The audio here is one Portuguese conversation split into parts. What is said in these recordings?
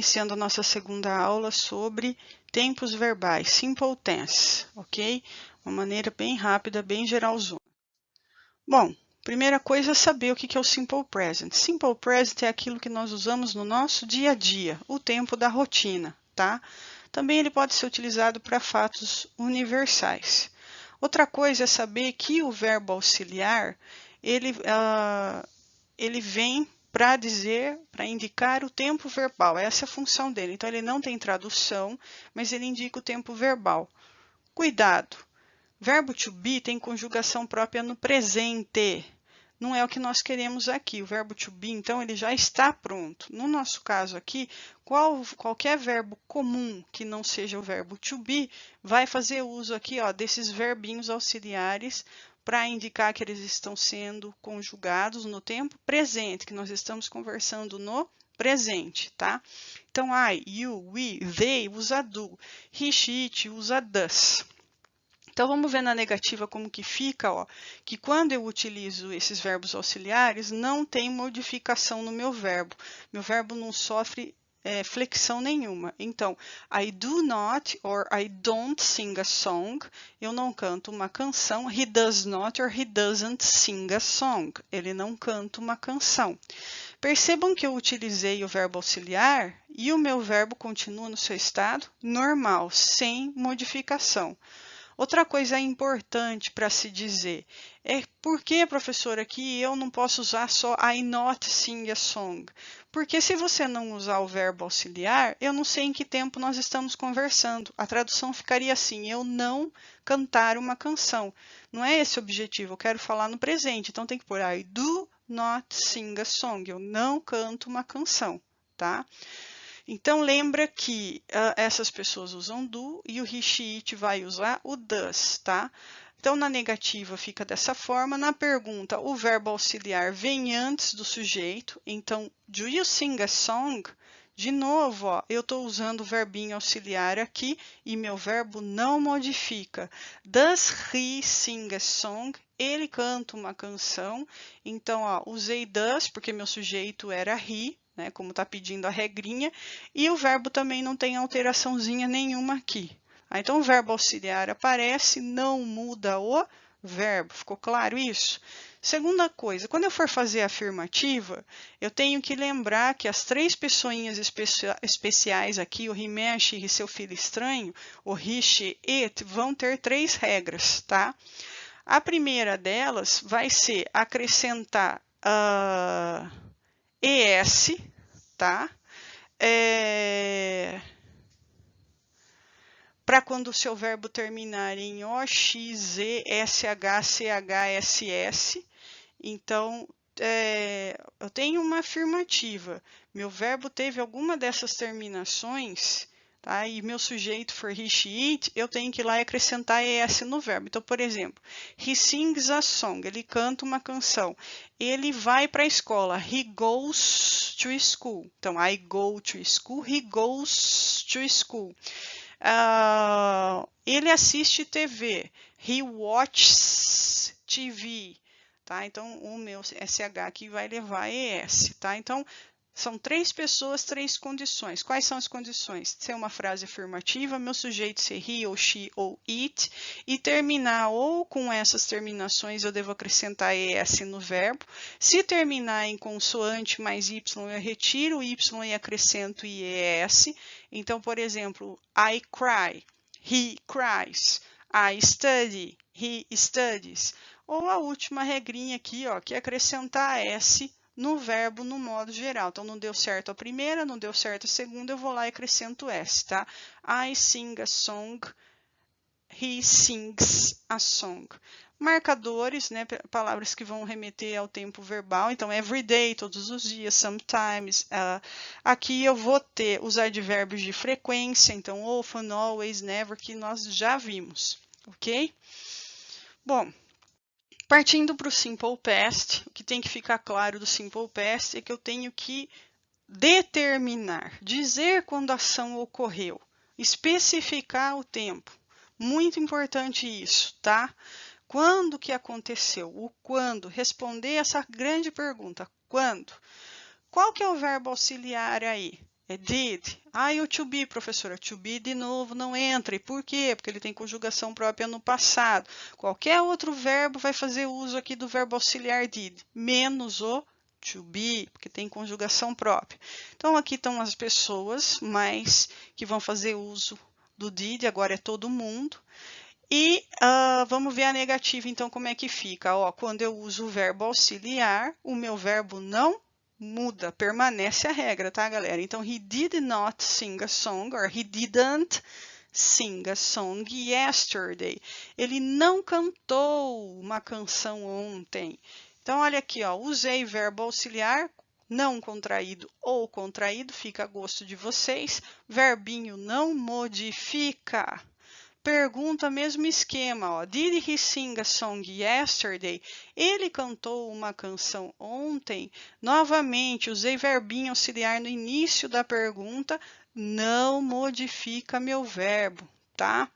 iniciando a nossa segunda aula sobre tempos verbais, simple tense, ok? Uma maneira bem rápida, bem geralzona. Bom, primeira coisa é saber o que é o simple present. Simple present é aquilo que nós usamos no nosso dia a dia, o tempo da rotina, tá? Também ele pode ser utilizado para fatos universais. Outra coisa é saber que o verbo auxiliar, ele vem para dizer, para indicar o tempo verbal. Essa é a função dele. Então, ele não tem tradução, mas ele indica o tempo verbal. Cuidado! Verbo to be tem conjugação própria no presente. Não é o que nós queremos aqui. O verbo to be, então, ele já está pronto. No nosso caso aqui, qualquer verbo comum que não seja o verbo to be, vai fazer uso aqui, ó, desses verbinhos auxiliares para indicar que eles estão sendo conjugados no tempo presente, que nós estamos conversando no presente, tá? Então, I, you, we, they usa do, he, she, it usa does. Então, vamos ver na negativa como que fica, ó, que quando eu utilizo esses verbos auxiliares, não tem modificação no meu verbo. Meu verbo não sofre flexão nenhuma. Então, I do not or I don't sing a song. Eu não canto uma canção. He does not or he doesn't sing a song. Ele não canta uma canção. Percebam que eu utilizei o verbo auxiliar e o meu verbo continua no seu estado normal, sem modificação. Outra coisa importante para se dizer é por que, professora, que eu não posso usar só I not sing a song? Porque se você não usar o verbo auxiliar, eu não sei em que tempo nós estamos conversando. A tradução ficaria assim, eu não cantar uma canção. Não é esse o objetivo, eu quero falar no presente, então tem que pôr I do not sing a song, eu não canto uma canção, tá? Então, lembra que essas pessoas usam do e o he, she, it vai usar o does, tá? Então, na negativa fica dessa forma. Na pergunta, o verbo auxiliar vem antes do sujeito. Então, do you sing a song? De novo, ó, eu estou usando o verbinho auxiliar aqui e meu verbo não modifica. Does he sing a song? Ele canta uma canção. Então, ó, usei does porque meu sujeito era he, né, como está pedindo a regrinha, e o verbo também não tem alteraçãozinha nenhuma aqui. Então, o verbo auxiliar aparece, não muda o verbo. Ficou claro isso? Segunda coisa, quando eu for fazer a afirmativa, eu tenho que lembrar que as três pessoinhas especiais aqui, o he, man, she e seu filho estranho, o he, she, it, vão ter três regras, tá? A primeira delas vai ser acrescentar ES, tá? Para quando o seu verbo terminar em O, X, Z, SH, CH, SS. Então, eu tenho uma afirmativa. Meu verbo teve alguma dessas terminações, tá? E meu sujeito for he, she, it, eu tenho que ir lá e acrescentar ES no verbo. Então, por exemplo, he sings a song, ele canta uma canção. Ele vai para a escola, he goes to school. Então, I go to school, he goes to school. Ele assiste TV, he watches TV. Tá? Então, o meu SH aqui vai levar ES, tá? Então, são três pessoas, três condições. Quais são as condições? Ser uma frase afirmativa, meu sujeito ser he ou she ou it, e terminar ou com essas terminações eu devo acrescentar ES no verbo. Se terminar em consoante mais Y, eu retiro o Y e acrescento IES. Então, por exemplo, I cry, he cries, I study, he studies. Ou a última regrinha aqui, ó, que é acrescentar S no verbo no modo geral. Então, não deu certo a primeira, não deu certo a segunda, eu vou lá e acrescento S, tá? I sing a song, he sings a song. Marcadores, né, palavras que vão remeter ao tempo verbal. Então, every day, todos os dias, sometimes. Aqui eu vou ter os advérbios de frequência, então, often, always, never, que nós já vimos, ok? Bom, partindo para o Simple Past, o que tem que ficar claro do Simple Past é que eu tenho que determinar, dizer quando a ação ocorreu, especificar o tempo. Muito importante isso, tá? Quando que aconteceu? O quando? Responder essa grande pergunta. Quando? Qual que é o verbo auxiliar aí? É did. Ah, e o to be, professora? To be de novo não entra. E por quê? Porque ele tem conjugação própria no passado. Qualquer outro verbo vai fazer uso aqui do verbo auxiliar did, menos o to be, porque tem conjugação própria. Então, aqui estão as pessoas que vão fazer uso do did, agora é todo mundo. E vamos ver a negativa, então, como é que fica. Ó, quando eu uso o verbo auxiliar, o meu verbo não muda, permanece a regra, tá, galera? Então, he did not sing a song, or he didn't sing a song yesterday. Ele não cantou uma canção ontem. Então, olha aqui, ó, usei verbo auxiliar, não contraído ou contraído, fica a gosto de vocês. Verbinho não modifica. Pergunta, mesmo esquema, ó. Did he sing a song yesterday? Ele cantou uma canção ontem? Novamente, usei verbinho auxiliar no início da pergunta, não modifica meu verbo, tá?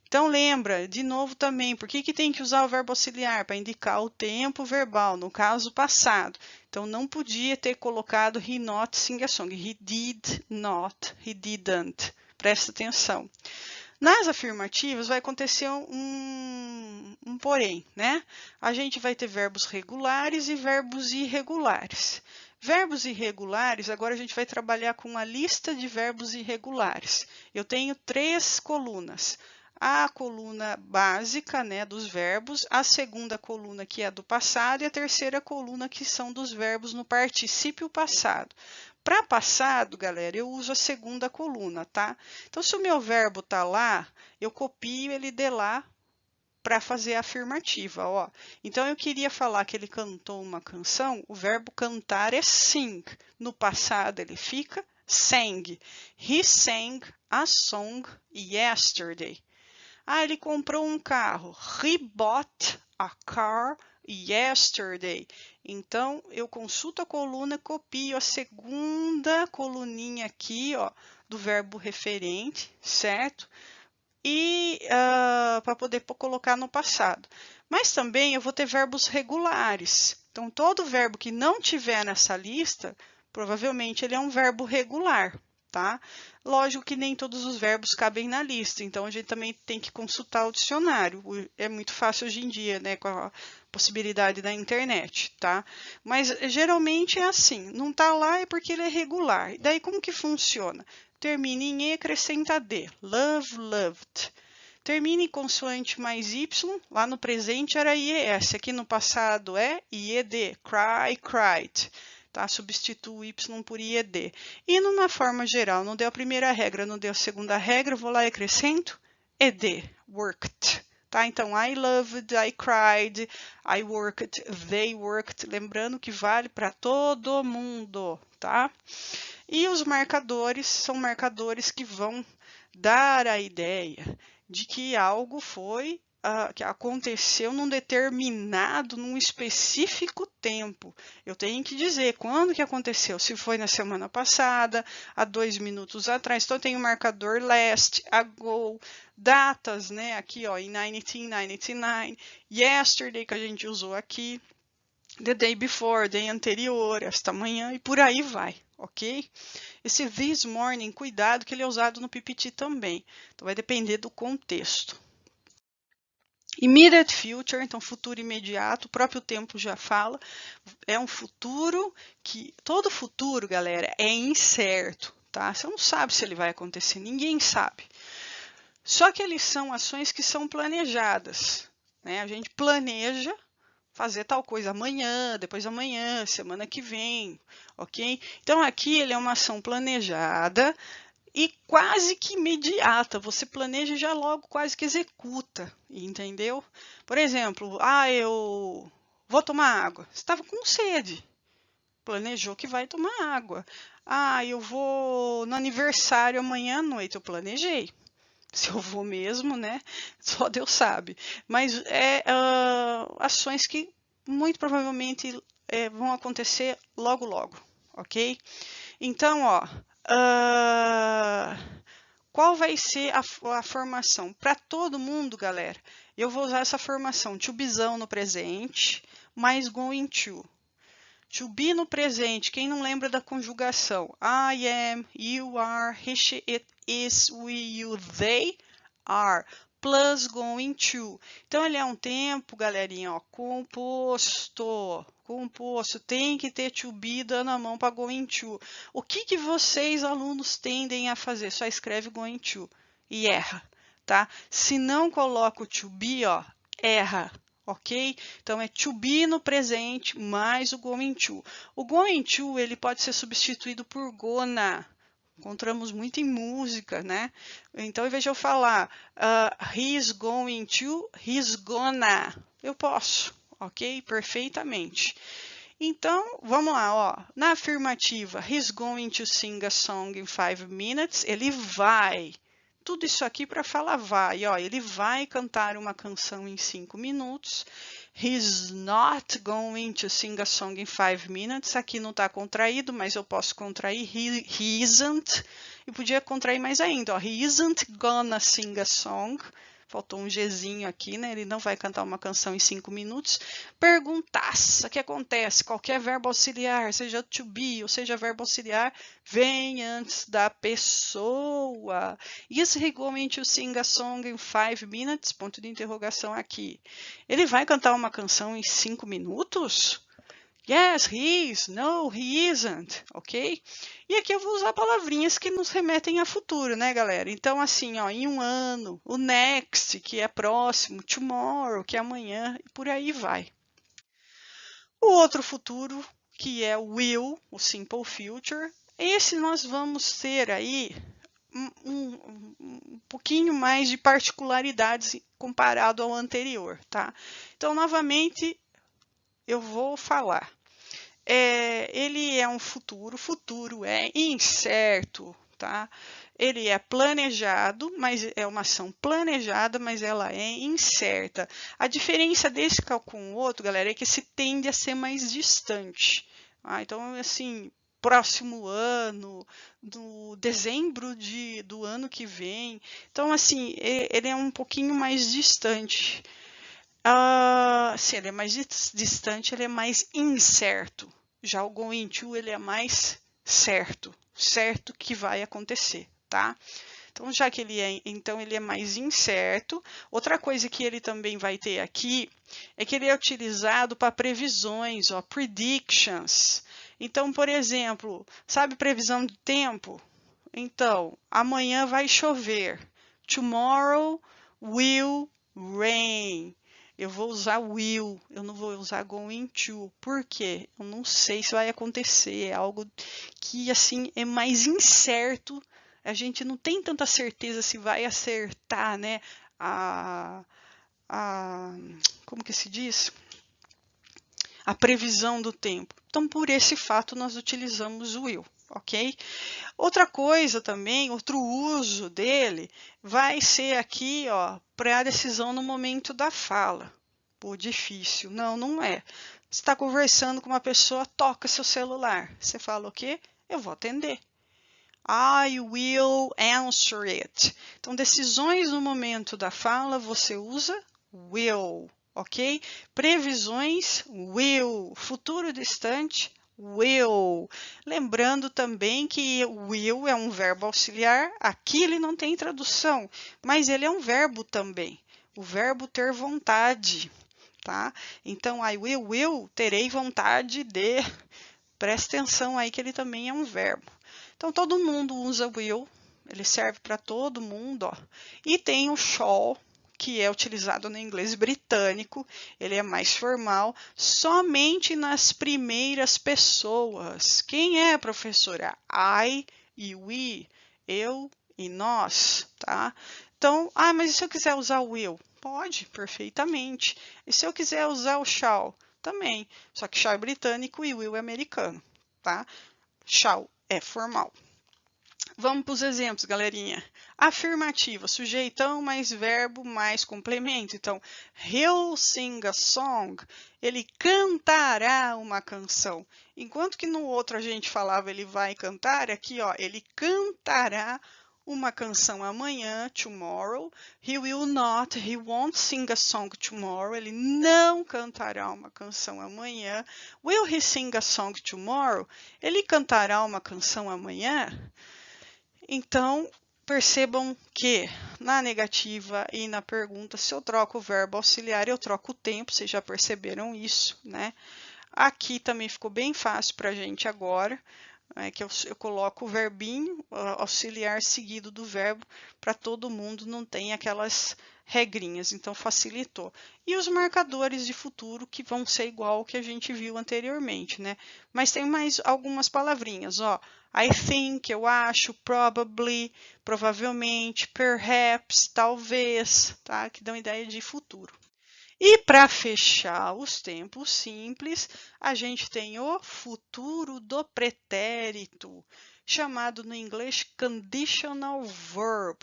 Então, lembra, de novo também, por que tem que usar o verbo auxiliar? Para indicar o tempo verbal, no caso passado. Então, não podia ter colocado he not sing a song. He did not, he didn't. Presta atenção. Nas afirmativas vai acontecer um porém, né? A gente vai ter verbos regulares e verbos irregulares. Verbos irregulares, agora a gente vai trabalhar com uma lista de verbos irregulares. Eu tenho 3 colunas. A coluna básica, né, dos verbos, a segunda coluna que é do passado e a terceira coluna que são dos verbos no particípio passado. Para passado, galera, eu uso a segunda coluna, tá? Então, se o meu verbo tá lá, eu copio ele de lá para fazer a afirmativa, ó. Então, eu queria falar que ele cantou uma canção, o verbo cantar é sing. No passado, ele fica sang. He sang a song yesterday. Ah, ele comprou um carro. He bought a car yesterday. Então, eu consulto a coluna, copio a segunda coluninha aqui, ó, do verbo referente, certo? E para poder colocar no passado. Mas também eu vou ter verbos regulares. Então, todo verbo que não tiver nessa lista, provavelmente ele é um verbo regular, tá? Lógico que nem todos os verbos cabem na lista, então a gente também tem que consultar o dicionário. É muito fácil hoje em dia, né, com a possibilidade da internet, tá? Mas geralmente é assim, não tá lá é porque ele é regular. Daí como que funciona? Termina em E, acrescenta D. Love, loved. Termina em consoante mais Y, lá no presente era IES, aqui no passado é IED. Cry, cried. Tá? Substituo o Y por IED. E numa forma geral, não deu a primeira regra, não deu a segunda regra, vou lá e acrescento ED, worked. Tá? Então, I loved, I cried, I worked, they worked. Lembrando que vale para todo mundo, tá? E os marcadores são marcadores que vão dar a ideia de que algo foi que aconteceu num específico tempo. Eu tenho que dizer quando que aconteceu, se foi na semana passada, há 2 minutos atrás. Então, eu tenho o marcador last, ago, datas, né? Aqui, ó, em 1999, yesterday, que a gente usou aqui, the day before, day anterior, esta manhã, e por aí vai, ok? Esse this morning, cuidado que ele é usado no PPT também. Então, vai depender do contexto. Immediate future, então futuro imediato, o próprio tempo já fala, é um futuro que, todo futuro, galera, é incerto, tá? Você não sabe se ele vai acontecer, ninguém sabe. Só que eles são ações que são planejadas, né? A gente planeja fazer tal coisa amanhã, depois amanhã, semana que vem, ok? Então, aqui ele é uma ação planejada e quase que imediata. Você planeja e já logo quase que executa, entendeu? Por exemplo, eu vou tomar água. Você estava com sede, planejou que vai tomar água. Eu vou no aniversário amanhã à noite, eu planejei. Se eu vou mesmo, né? Só Deus sabe. Mas ações que muito provavelmente vão acontecer logo, logo, ok? Então, ó, qual vai ser a formação? Para todo mundo, galera, eu vou usar essa formação to bezão no presente, mais going to. To be no presente, quem não lembra da conjugação? I am, you are, he, she, it is, we, you, they are. Plus going to. Então, ele é um tempo, galerinha, ó, composto. Composto. Tem que ter to be dando a mão para going to. O que vocês, alunos, tendem a fazer? Só escreve going to e erra, tá? Se não coloca o to be, ó, erra. Ok? Então, é to be no presente mais o going to. O going to, ele pode ser substituído por gonna. Encontramos muito em música, né? Então, em vez de eu falar he's going to, he's gonna. Eu posso, ok? Perfeitamente. Então, vamos lá, ó. Na afirmativa, he's going to sing a song in 5 minutes. Ele vai. Tudo isso aqui para falar vai, ó. Ele vai cantar uma canção em 5 minutos. He's not going to sing a song in 5 minutes. Aqui não está contraído, mas eu posso contrair. He isn't. E podia contrair mais ainda, ó. He isn't gonna sing a song. Faltou um Gzinho aqui, né? Ele não vai cantar uma canção em 5 minutos. Perguntaça, o que acontece? Qualquer verbo auxiliar, seja to be ou seja verbo auxiliar, vem antes da pessoa. Is he going to sing a song in 5 minutes? Ponto de interrogação aqui. Ele vai cantar uma canção em 5 minutos? Yes, he is. No, he isn't. Ok? E aqui eu vou usar palavrinhas que nos remetem a futuro, né, galera? Então, assim, ó, em um ano, o next, que é próximo, tomorrow, que é amanhã, e por aí vai. O outro futuro, que é o will, o simple future, esse nós vamos ter aí um pouquinho mais de particularidades comparado ao anterior, tá? Então, novamente, eu vou falar. Ele é um futuro é incerto, tá? Ele é planejado, mas é uma ação planejada, mas ela é incerta. A diferença desse com o outro, galera, é que esse tende a ser mais distante. Então, assim, próximo ano, do dezembro do ano que vem. Então, assim, ele é um pouquinho mais distante. Se ele é mais distante, ele é mais incerto. Já o going to, ele é mais certo que vai acontecer, tá? Então, já que ele é mais incerto. Outra coisa que ele também vai ter aqui é que ele é utilizado para previsões, ó, predictions. Então, por exemplo, sabe previsão do tempo? Então, amanhã vai chover. Tomorrow will rain. Eu vou usar will, eu não vou usar going to. Por quê? Eu não sei se vai acontecer. É algo que, assim, é mais incerto. A gente não tem tanta certeza se vai acertar, né? Como que se diz? A previsão do tempo. Então, por esse fato, nós utilizamos o will, ok? Outra coisa também, outro uso dele, vai ser aqui, ó, para a decisão no momento da fala. Pô, difícil. Não, não é. Você está conversando com uma pessoa, toca seu celular. Você fala o quê? Eu vou atender. I will answer it. Então, decisões no momento da fala, você usa will, ok? Previsões, will. Futuro distante, will. Lembrando também que will é um verbo auxiliar. Aqui ele não tem tradução, mas ele é um verbo também. O verbo ter vontade, tá? Então, I will, terei vontade de. Presta atenção aí que ele também é um verbo. Então, todo mundo usa will, ele serve para todo mundo, ó. E tem o shall, que é utilizado no inglês britânico, ele é mais formal, somente nas primeiras pessoas. Quem é, professora? I e we, eu e nós, tá? Então, mas e se eu quiser usar o will? Pode, perfeitamente. E se eu quiser usar o shall? Também, só que shall é britânico e will é americano, tá? Shall é formal. Vamos para os exemplos, galerinha. Afirmativa, sujeitão mais verbo mais complemento. Então, he'll sing a song, ele cantará uma canção. Enquanto que no outro a gente falava ele vai cantar, aqui, ó, ele cantará uma canção amanhã, tomorrow. He will not, he won't sing a song tomorrow. Ele não cantará uma canção amanhã. Will he sing a song tomorrow? Ele cantará uma canção amanhã? Então, percebam que na negativa e na pergunta, se eu troco o verbo auxiliar, eu troco o tempo. Vocês já perceberam isso, né? Aqui também ficou bem fácil para a gente agora. Que eu coloco o verbinho auxiliar seguido do verbo para todo mundo, não tem aquelas regrinhas, então facilitou. E os marcadores de futuro que vão ser igual ao que a gente viu anteriormente, né? Mas tem mais algumas palavrinhas, ó. I think, eu acho, probably, provavelmente, perhaps, talvez, tá? Que dão ideia de futuro. E para fechar os tempos simples, a gente tem o futuro do pretérito, chamado no inglês conditional verb.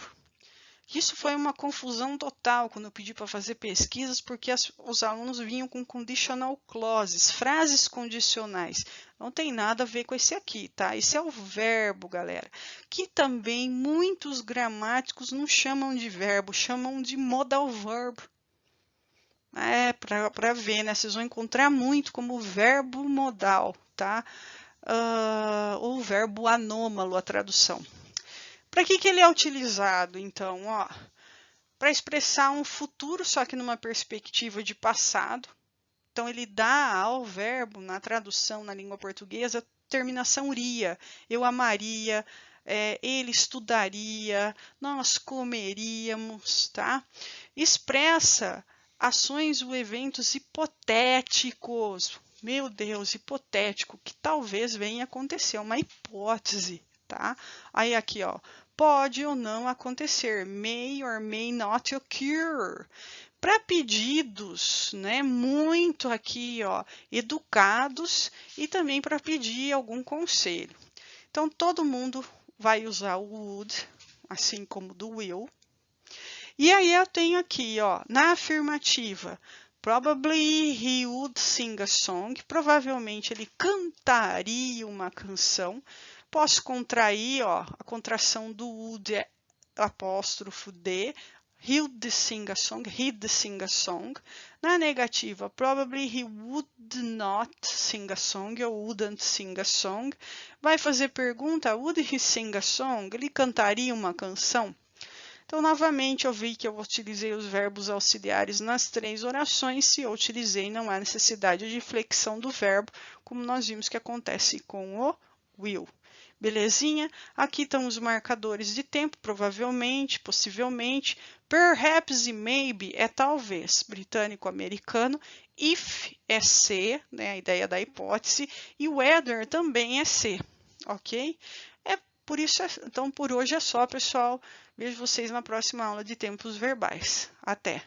Isso foi uma confusão total quando eu pedi para fazer pesquisas, porque os alunos vinham com conditional clauses, frases condicionais. Não tem nada a ver com esse aqui, tá? Esse é o verbo, galera, que também muitos gramáticos não chamam de verbo, chamam de modal verb. Para ver, né? Vocês vão encontrar muito como verbo modal, tá? Ou verbo anômalo, a tradução. Para que ele é utilizado, então? Para expressar um futuro, só que numa perspectiva de passado. Então, ele dá ao verbo, na tradução na língua portuguesa, terminação ria. Eu amaria, ele estudaria, nós comeríamos, tá? Expressa ações ou eventos hipotéticos. Meu Deus, hipotético, que talvez venha acontecer, uma hipótese, tá? Aí aqui, ó, pode ou não acontecer, may or may not occur. Para pedidos, né, muito aqui, ó, educados e também para pedir algum conselho. Então, todo mundo vai usar o would, assim como do will. E aí eu tenho aqui, ó, na afirmativa, probably he would sing a song. Provavelmente ele cantaria uma canção. Posso contrair, ó, a contração do would é apóstrofo de. He'd sing a song, he'd sing a song. Na negativa, probably he would not sing a song ou wouldn't sing a song. Vai fazer pergunta, would he sing a song? Ele cantaria uma canção? Então, novamente, eu vi que eu utilizei os verbos auxiliares nas 3 orações. Se eu utilizei, não há necessidade de flexão do verbo, como nós vimos que acontece com o will. Belezinha? Aqui estão os marcadores de tempo, provavelmente, possivelmente. Perhaps e maybe é talvez, britânico-americano. If é ser, né, a ideia da hipótese. E whether também é ser, ok? Por isso, então, por hoje é só, pessoal. Vejo vocês na próxima aula de tempos verbais. Até!